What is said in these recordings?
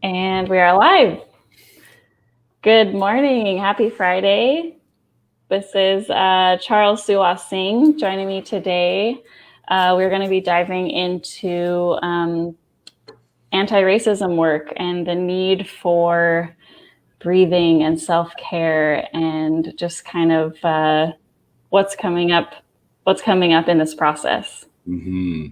And we are live. Good morning. Happy Friday. This is Charles Suwa Singh joining me today. We're going to be diving into anti-racism work and the need for breathing and self-care and just kind of what's coming up in this process. Mm-hmm.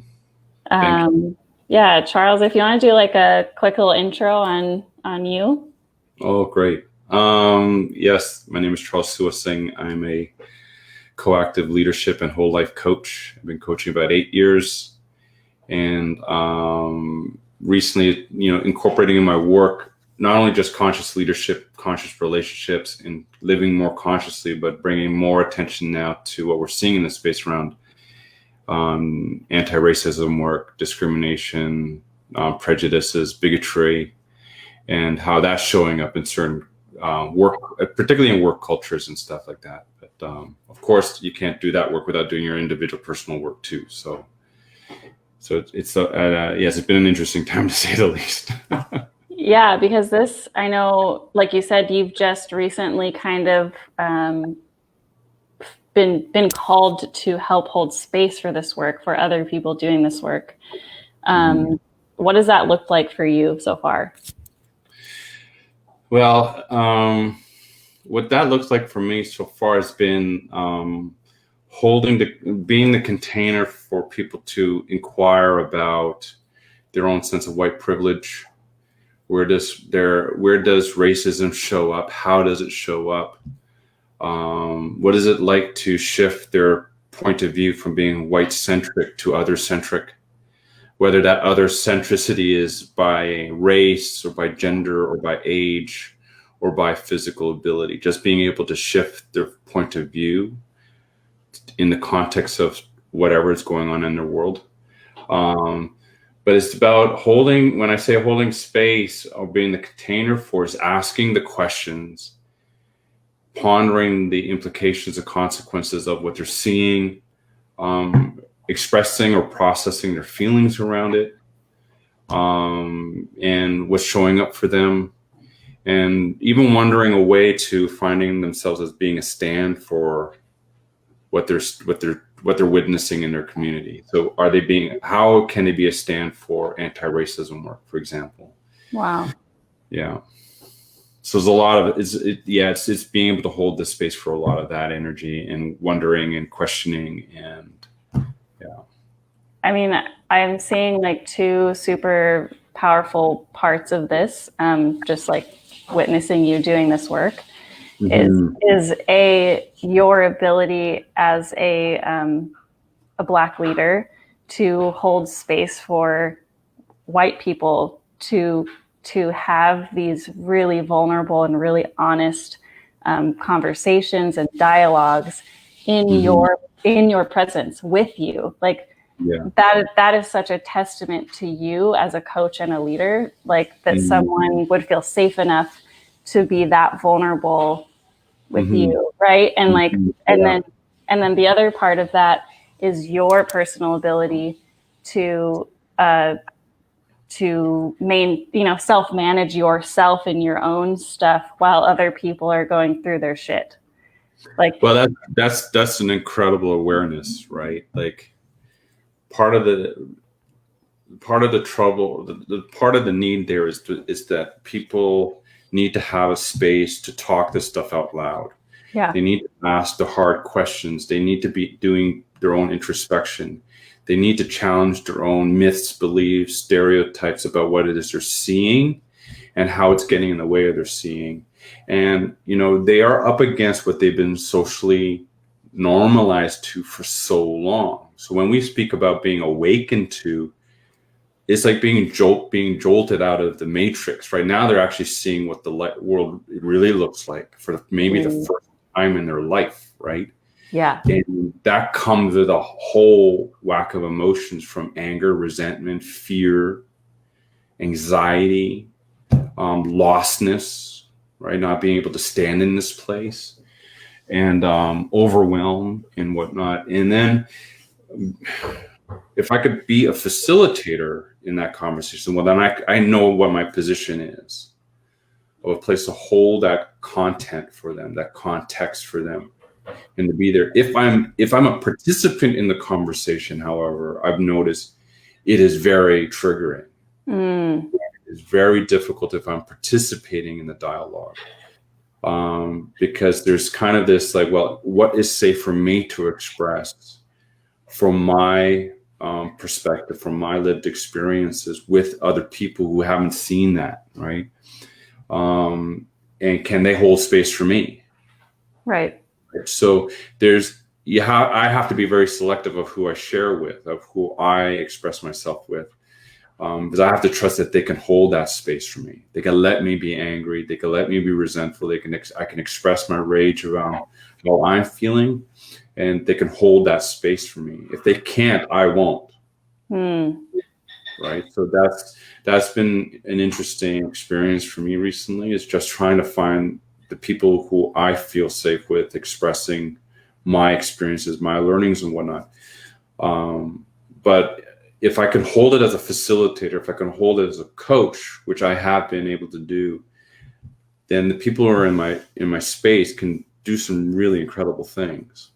Yeah, Charles, if you want to do like a quick little intro on you. Oh, great. Yes, my name is Charles Suwa Singh. I'm a coactive leadership and whole life coach. I've been coaching about 8 years, and recently, incorporating in my work not only just conscious leadership, conscious relationships, and living more consciously, but bringing more attention now to what we're seeing in the space around anti-racism work, discrimination, prejudices, bigotry, and how that's showing up in certain work, particularly in work cultures and stuff like that. But of course, you can't do that work without doing your individual personal work too. So it's been an interesting time to say the least. Yeah, because this, I know, like you said, you've just recently kind of been called to help hold space for this work, for other people doing this work. What does that look like for you so far? Well, what that looks like for me so far has been being the container for people to inquire about their own sense of white privilege. Where does racism show up? How does it show up? What is it like to shift their point of view from being white-centric to other-centric? Whether that other-centricity is by race or by gender or by age or by physical ability. Just being able to shift their point of view in the context of whatever is going on in their world. But it's about when I say holding space or being the container for, is asking the questions, pondering the implications and consequences of what they're seeing, expressing or processing their feelings around it, and what's showing up for them, and even wondering a way to finding themselves as being a stand for what they're witnessing in their community. So how can they be a stand for anti-racism work, for example? Wow. Yeah. So there's a lot of it's being able to hold the space for a lot of that energy and wondering and questioning, and I mean, I'm seeing like two super powerful parts of this, just like witnessing you doing this work. Is your ability as a Black leader to hold space for white people to have these really vulnerable and really honest conversations and dialogues in your presence with you. Like that is such a testament to you as a coach and a leader, like that someone would feel safe enough to be that vulnerable with you, right? And like, and then the other part of that is your personal ability to self-manage yourself and your own stuff while other people are going through their shit. Like, well, that's an incredible awareness, right? Like part of the trouble, the part of the need there is that people need to have a space to talk this stuff out loud. Yeah. They need to ask the hard questions. They need to be doing their own introspection. They need to challenge their own myths, beliefs, stereotypes about what it is they're seeing and how it's getting in the way of their seeing. And, they are up against what they've been socially normalized to for so long. So when we speak about being awakened to, it's like being jolted out of the matrix. Right now, they're actually seeing what the world really looks like for maybe the first time in their life, right? Yeah. And that comes with a whole whack of emotions, from anger, resentment, fear, anxiety, lostness, right? Not being able to stand in this place, and overwhelm and whatnot. And then if I could be a facilitator in that conversation, well, then I know what my position is, of a place to hold that content for them, that context for them, and to be there. If I'm a participant in the conversation, however, I've noticed it is very triggering. It's very difficult if I'm participating in the dialogue, because there's kind of this like, well, what is safe for me to express from my perspective, from my lived experiences with other people who haven't seen that, right? And can they hold space for me? Right. So I have to be very selective of who I share with, of who I express myself with, because I have to trust that they can hold that space for me. They can let me be angry. They can let me be resentful. I can express my rage around how I'm feeling, and they can hold that space for me. If they can't, I won't. Right. So that's been an interesting experience for me recently, is just trying to find the people who I feel safe with expressing my experiences, my learnings and whatnot. But if I can hold it as a facilitator, if I can hold it as a coach, which I have been able to do, then the people who are in my space can do some really incredible things.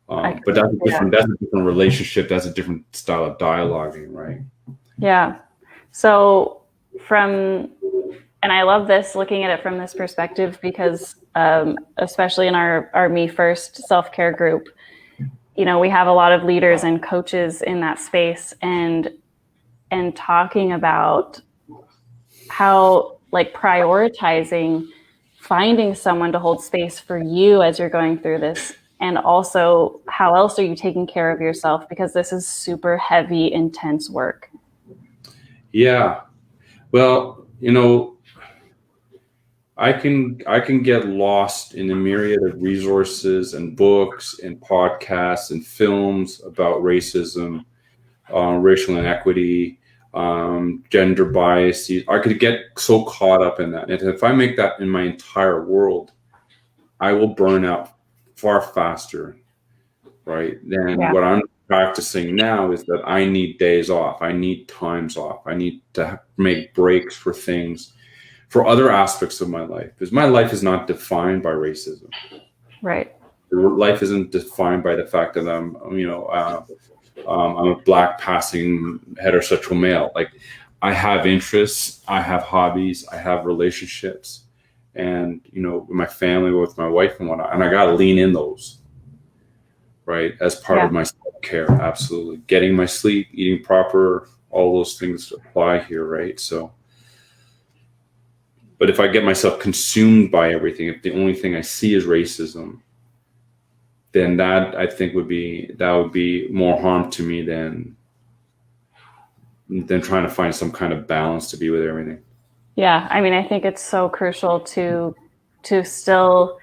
But that's a different relationship. That's a different style of dialoguing, right? Yeah. So and I love this, looking at it from this perspective, because especially in our Me First self-care group, we have a lot of leaders and coaches in that space, and talking about how, like, prioritizing finding someone to hold space for you as you're going through this. And also, how else are you taking care of yourself? Because this is super heavy, intense work. Yeah. Well, I can get lost in a myriad of resources and books and podcasts and films about racism, racial inequity, gender bias. I could get so caught up in that. And if I make that in my entire world, I will burn out far faster, right? Then what I'm practicing now is that I need days off. I need times off. I need to make breaks for things, for other aspects of my life, because my life is not defined by racism. Right. Life isn't defined by the fact that I'm a black passing heterosexual male. Like, I have interests, I have hobbies, I have relationships, and with my family, with my wife and whatnot, and I got to lean in those, right, as part of my self-care. Absolutely. Getting my sleep, eating proper, all those things apply here, right? So, but if I get myself consumed by everything, if the only thing I see is racism, then that, I think, would be more harm to me than trying to find some kind of balance to be with everything. Yeah, I mean, I think it's so crucial to still,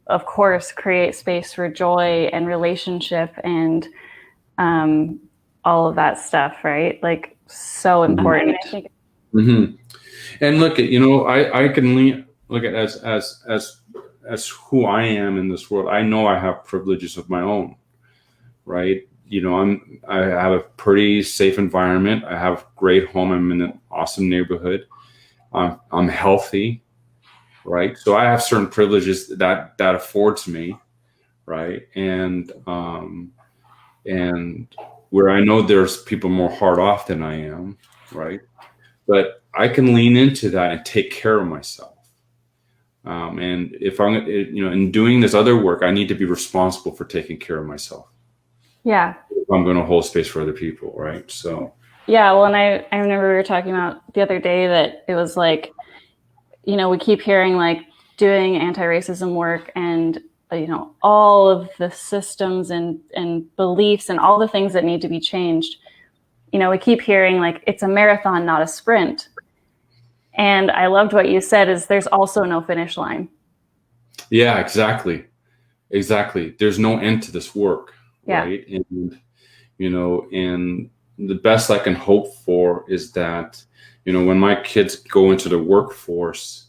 of course, create space for joy and relationship and all of that stuff, right? Like, so important. I think. Mm-hmm. And look at, I can look at as who I am in this world. I know I have privileges of my own, right? I have a pretty safe environment. I have a great home. I'm in an awesome neighborhood. I'm healthy, right? So I have certain privileges that affords me, right? And where I know there's people more hard off than I am, right? But I can lean into that and take care of myself. And if I'm, in doing this other work, I need to be responsible for taking care of myself. Yeah. If I'm going to hold space for other people, right? So. Yeah, well, and I remember we were talking about the other day that it was like, we keep hearing, like, doing anti-racism work and, all of the systems and beliefs and all the things that need to be changed. We keep hearing, like, it's a marathon, not a sprint. And I loved what you said, is there's also no finish line. Yeah, exactly. There's no end to this work, right? And, and the best I can hope for is that, when my kids go into the workforce,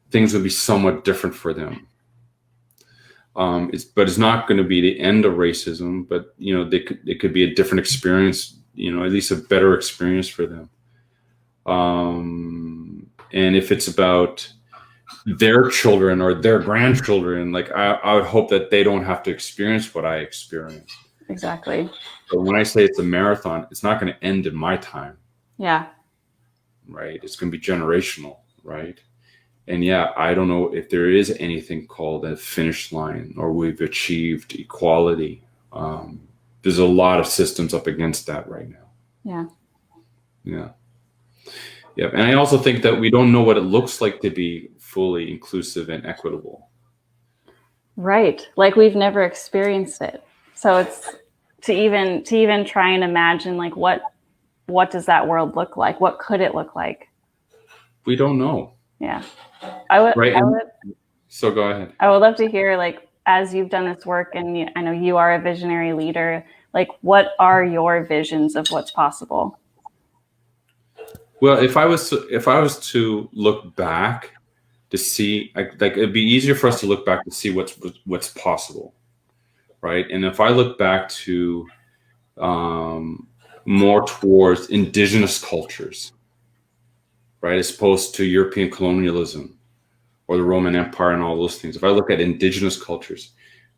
things will be somewhat different for them. But it's not going to be the end of racism, but, it could be a different experience at least a better experience for them. And if it's about their children or their grandchildren, like I would hope that they don't have to experience what I experienced. Exactly. But when I say it's a marathon, it's not going to end in my time. Yeah. Right. It's going to be generational. Right. And yeah, I don't know if there is anything called a finish line or we've achieved equality. There's a lot of systems up against that right now. Yeah. Yeah. Yeah. And I also think that we don't know what it looks like to be fully inclusive and equitable. Right. Like we've never experienced it. So it's to even try and imagine like what does that world look like? What could it look like? We don't know. Yeah. Right. So go ahead. I would love to hear, like, as you've done this work and I know you are a visionary leader, like what are your visions of what's possible? Well, if I was to look back to see, like it'd be easier for us to look back to see what's possible, right? And if I look back to more towards indigenous cultures, right, as opposed to European colonialism or the Roman Empire and all those things. If I look at indigenous cultures,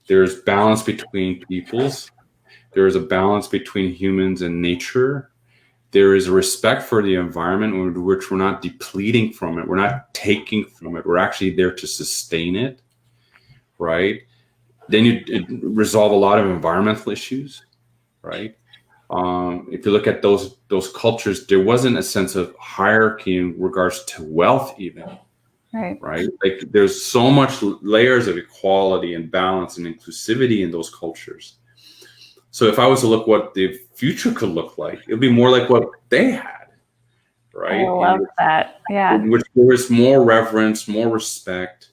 there's balance between peoples. There is a balance between humans and nature. There is a respect for the environment, which we're not depleting from it. We're not taking from it. We're actually there to sustain it, right? Then you resolve a lot of environmental issues, right? If you look at those cultures, there wasn't a sense of hierarchy in regards to wealth even, right? Like there's so much layers of equality and balance and inclusivity in those cultures. So if I was to look what the future could look like, it'd be more like what they had, right? I love that. Yeah. In which there was more reverence, more respect,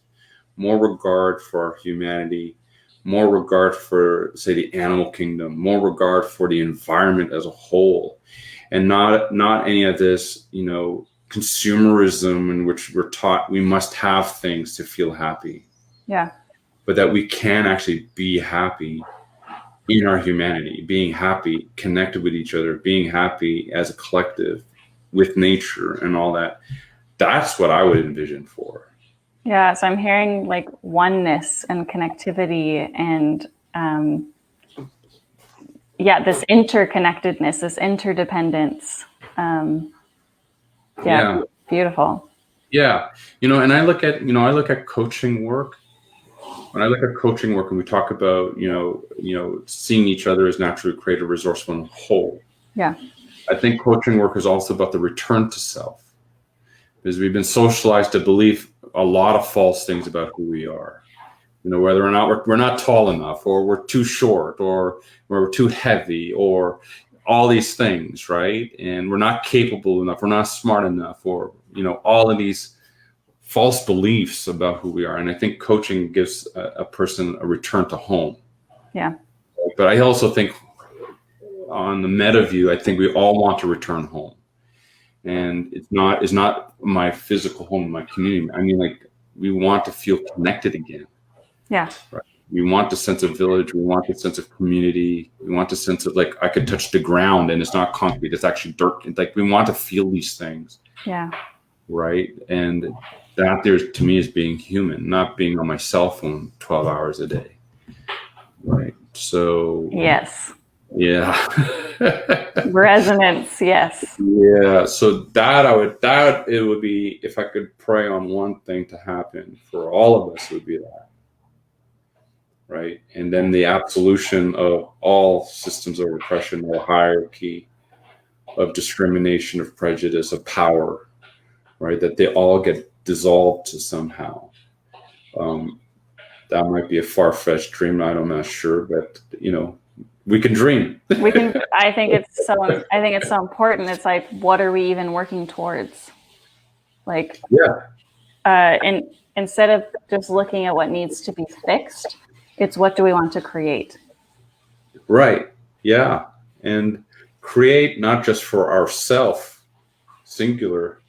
more regard for our humanity, more regard for, say, the animal kingdom, more regard for the environment as a whole, and not any of this, consumerism in which we're taught we must have things to feel happy. Yeah. But that we can actually be happy in our humanity, being happy, connected with each other, being happy as a collective with nature and all that. That's what I would envision for. Yeah, so I'm hearing like oneness and connectivity and this interconnectedness, this interdependence. Beautiful. Yeah, and I look at coaching work. When I look at coaching work and we talk about seeing each other as naturally creative, resourceful, and whole. Yeah, I think coaching work is also about the return to self, because we've been socialized to believe a lot of false things about who we are. Whether or not we're not tall enough, or we're too short, or we're too heavy, or all these things, right? And we're not capable enough, we're not smart enough, or all of these false beliefs about who we are. And I think coaching gives a person a return to home. Yeah. But I also think on the meta view, I think we all want to return home. And it's not my physical home, my community. I mean, like, we want to feel connected again. Yeah. Right? We want the sense of village. We want the sense of community. We want the sense of, like, I could touch the ground and it's not concrete. It's actually dirt. It's like, we want to feel these things. Yeah. Right. And that, to me, is being human, not being on my cell phone 12 hours a day. Right. So. Yes. Yeah. Resonance. Yes. Yeah. So it would be, if I could pray on one thing to happen for all of us, it would be that. Right. And then the absolution of all systems of oppression or hierarchy, of discrimination, of prejudice, of power, right? That they all get dissolved to somehow. That might be a far-fetched dream. I'm not sure, but we can dream. We can. I think it's so important. It's like, what are we even working towards? Like, and instead of just looking at what needs to be fixed, it's what do we want to create? Right. Yeah. And create not just for ourself, singular,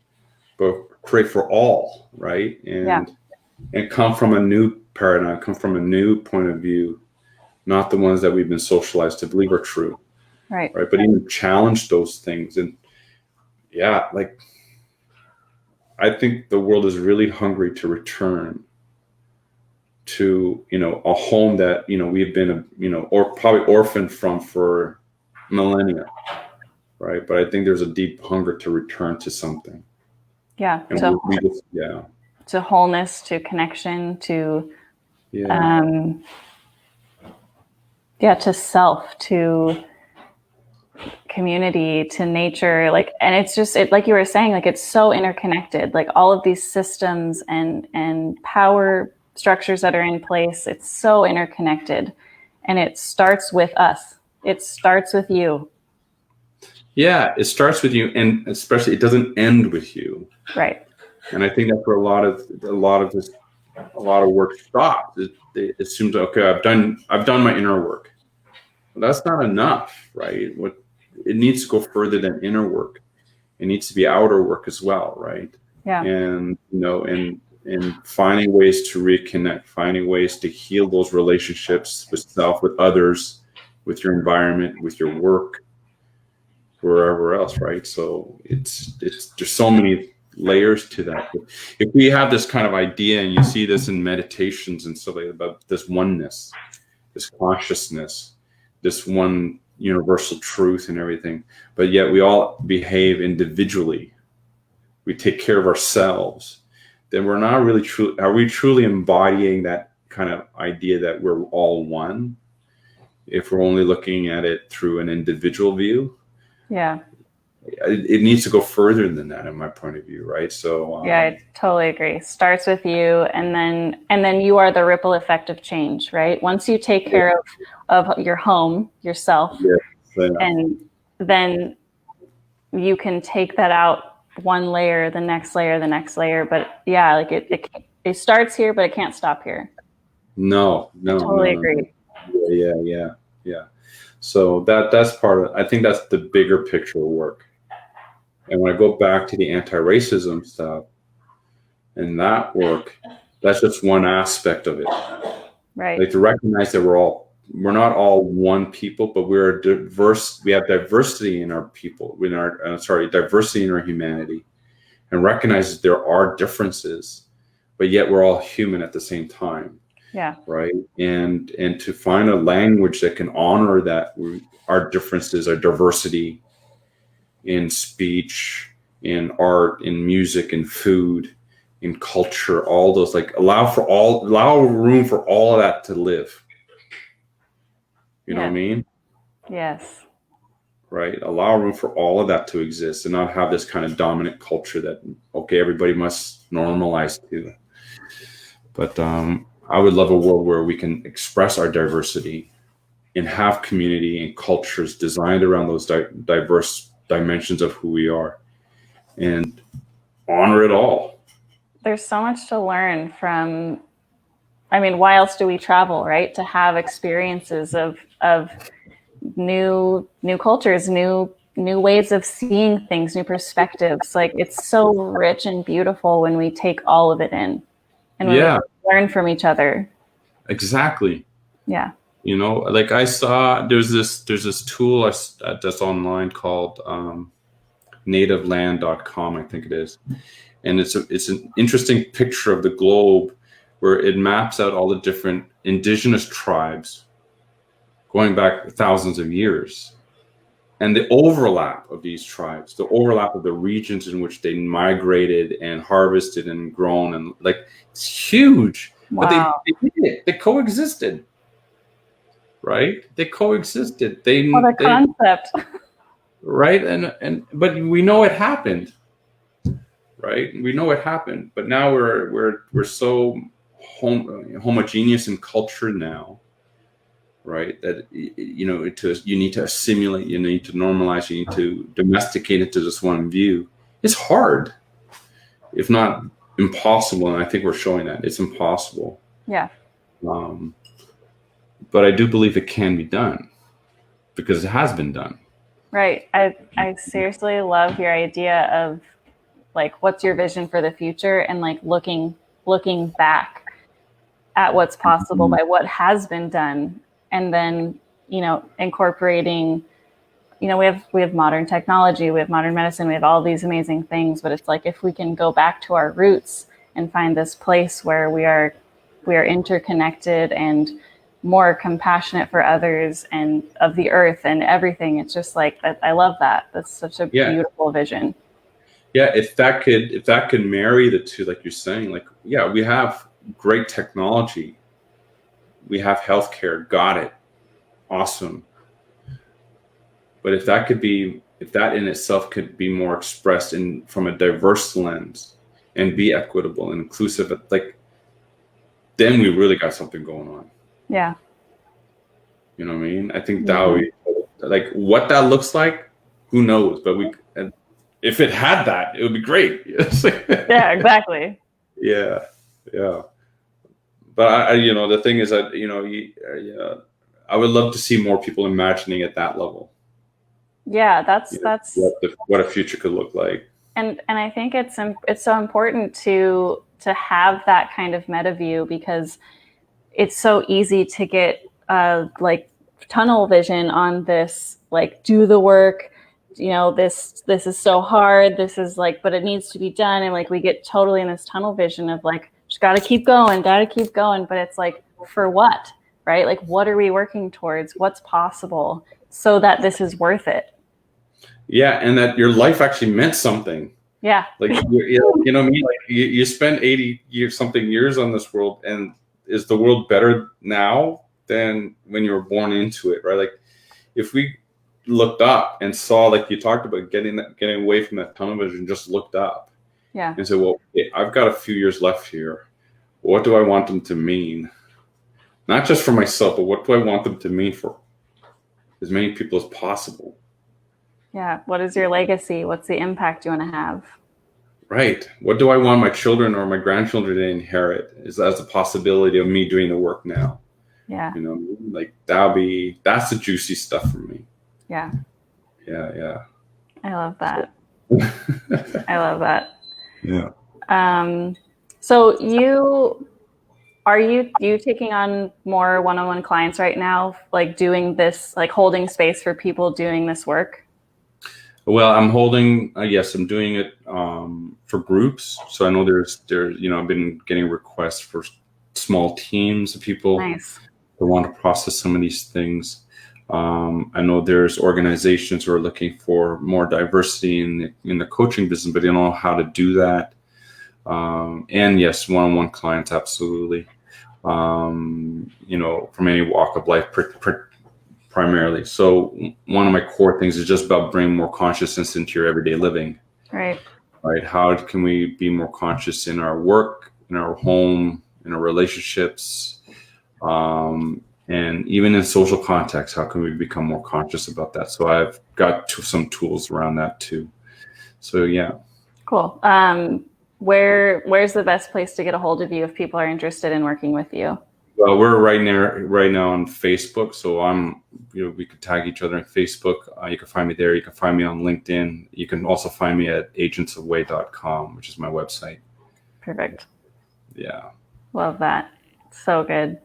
but create for all, right? And come from a new paradigm, come from a new point of view, not the ones that we've been socialized to believe are true. Right. But even challenge those things. And yeah, like, I think the world is really hungry to return to, a home that, we've been, or probably orphaned from for millennia. Right. But I think there's a deep hunger to return to something. Yeah. And to wholeness, to connection, to, to self, to community, to nature. Like, and it's just, like you were saying, like, it's so interconnected, like all of these systems and power structures that are in place. It's so interconnected, and it starts with us. It starts with you. Yeah, it starts with you, and especially it doesn't end with you. Right. And I think that's where a lot of work stops. It assumes, okay, I've done my inner work. Well, that's not enough, right? It needs to go further than inner work. It needs to be outer work as well, right? Yeah. And and finding ways to reconnect, finding ways to heal those relationships with self, with others, with your environment, with your work, wherever else, right? So there's so many layers to that. If we have this kind of idea, and you see this in meditations and stuff like that, about this oneness, this consciousness, this one universal truth and everything, but yet we all behave individually, we take care of ourselves, then we're not really are we truly embodying that kind of idea that we're all one, if we're only looking at it through an individual view? Yeah. It needs to go further than that, in my point of view, right? So yeah, I totally agree. Starts with you, and then you are the ripple effect of change, right? Once you take care of your home, yourself, and then you can take that out one layer, the next layer, the next layer. But yeah, like it starts here, but it can't stop here. No, I totally agree. Yeah. So that's part of, I think that's the bigger picture work. And when I go back to the anti-racism stuff and that work, that's just one aspect of it. Right. Like, to recognize that we're not all one people, but we're diverse. We have diversity in our people, diversity in our humanity, and recognize that there are differences, but yet we're all human at the same time. Yeah. Right. And to find a language that can honor that, our differences, our diversity in speech, in art, in music, in food, in culture, all those, like, allow room for all of that to live. You know what I mean? Yes. Right. Allow room for all of that to exist, and not have this kind of dominant culture that, okay, everybody must normalize to. But I would love a world where we can express our diversity and have community and cultures designed around those diverse dimensions of who we are, and honor it all. There's so much to learn from. I mean, why else do we travel, right? To have experiences of new cultures, new ways of seeing things, new perspectives. Like, it's so rich and beautiful when we take all of it in, and when we learn from each other. Exactly. Yeah. Like, I saw there's this tool that's online called nativeland.com, I think it is, and it's an interesting picture of the globe, where it maps out all the different indigenous tribes going back thousands of years, and the overlap of these tribes, the overlap of the regions in which they migrated and harvested and grown, and, like, it's huge. Wow. But they did it. They coexisted. Right? They coexisted. What a concept. Right? But we know it happened. Right? We know it happened. But now we're so homogeneous in culture now, right? That you need to assimilate, you need to normalize, you need to domesticate it to this one view. It's hard, if not impossible, and I think we're showing that it's impossible. Yeah. But I do believe it can be done, because it has been done. Right. I seriously love your idea of, like, what's your vision for the future, and, like, looking back at what's possible by what has been done, and then incorporating we have modern technology, we have modern medicine, we have all these amazing things, but it's like, if we can go back to our roots and find this place where we are interconnected and more compassionate for others and of the earth and everything. It's just like, I love that. That's such a beautiful vision. Yeah, if that could marry the two, like you're saying, like, yeah, we have great technology, we have healthcare, got it, awesome. But if that in itself could be more expressed from a diverse lens and be equitable and inclusive, like, then we really got something going on. Yeah. You know what I mean? I think that would be, like, what that looks like, who knows? But if it had that, it would be great. Yeah, exactly. Yeah. But the thing is that, I would love to see more people imagining at that level. Yeah, that's what a future could look like. And I think it's so important to have that kind of meta view, because it's so easy to get like tunnel vision on this, like, do the work, this is so hard, this is like, but it needs to be done, and like we get totally in this tunnel vision of like, just gotta keep going, but it's like, for what, right? Like, what are we working towards? What's possible so that this is worth it? Yeah, and that your life actually meant something. Yeah. Like, you know what I mean? Like, you spend 80 years on this world, and is the world better now than when you were born into it, right? Like, if we looked up and saw, like you talked about, getting away from that tunnel vision, just looked up, and said, well, I've got a few years left here. What do I want them to mean? Not just for myself, but what do I want them to mean for as many people as possible? Yeah. What is your legacy? What's the impact you want to have? Right. What do I want my children or my grandchildren to inherit? Is as a possibility of me doing the work now? Yeah. Like, that's the juicy stuff for me. Yeah. Yeah. I love that. I love that. Yeah. So are you taking on more one-on-one clients right now, like doing this, like holding space for people doing this work? Well, I'm holding, yes, I'm doing it for groups. So I know there's I've been getting requests for small teams of people. Nice. Who want to process some of these things. I know there's organizations who are looking for more diversity in the coaching business, but they don't know how to do that. And yes, one-on-one clients, absolutely. From any walk of life, primarily. So one of my core things is just about bringing more consciousness into your everyday living. Right. How can we be more conscious in our work, in our home, in our relationships, and even in social context? How can we become more conscious about that? So I've got some tools around that too. So yeah. Cool. Where's the best place to get a hold of you if people are interested in working with you? Well, we're right now on Facebook. So we could tag each other on Facebook. You can find me there. You can find me on LinkedIn. You can also find me at agentsofway.com, which is my website. Perfect. Yeah. Love that. So good.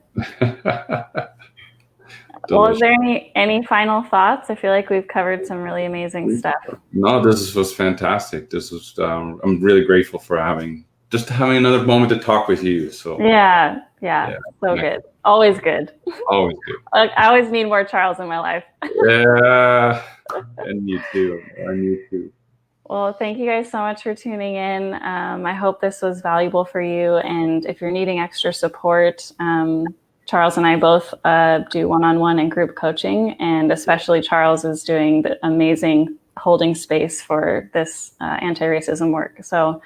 Well, is there any final thoughts? I feel like we've covered some really amazing stuff. No, this was fantastic. This was, I'm really grateful for having another moment to talk with you. So yeah. So good. Always good. Always good. I always need more Charles in my life. Yeah, and you too. Well, thank you guys so much for tuning in. I hope this was valuable for you. And if you're needing extra support, Charles and I both do one-on-one and group coaching, and especially Charles is doing the amazing holding space for this anti-racism work. So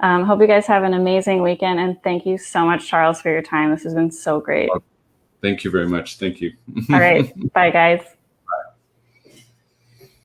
hope you guys have an amazing weekend, and thank you so much, Charles, for your time. This has been so great. Thank you very much. Thank you. All right. Bye, guys.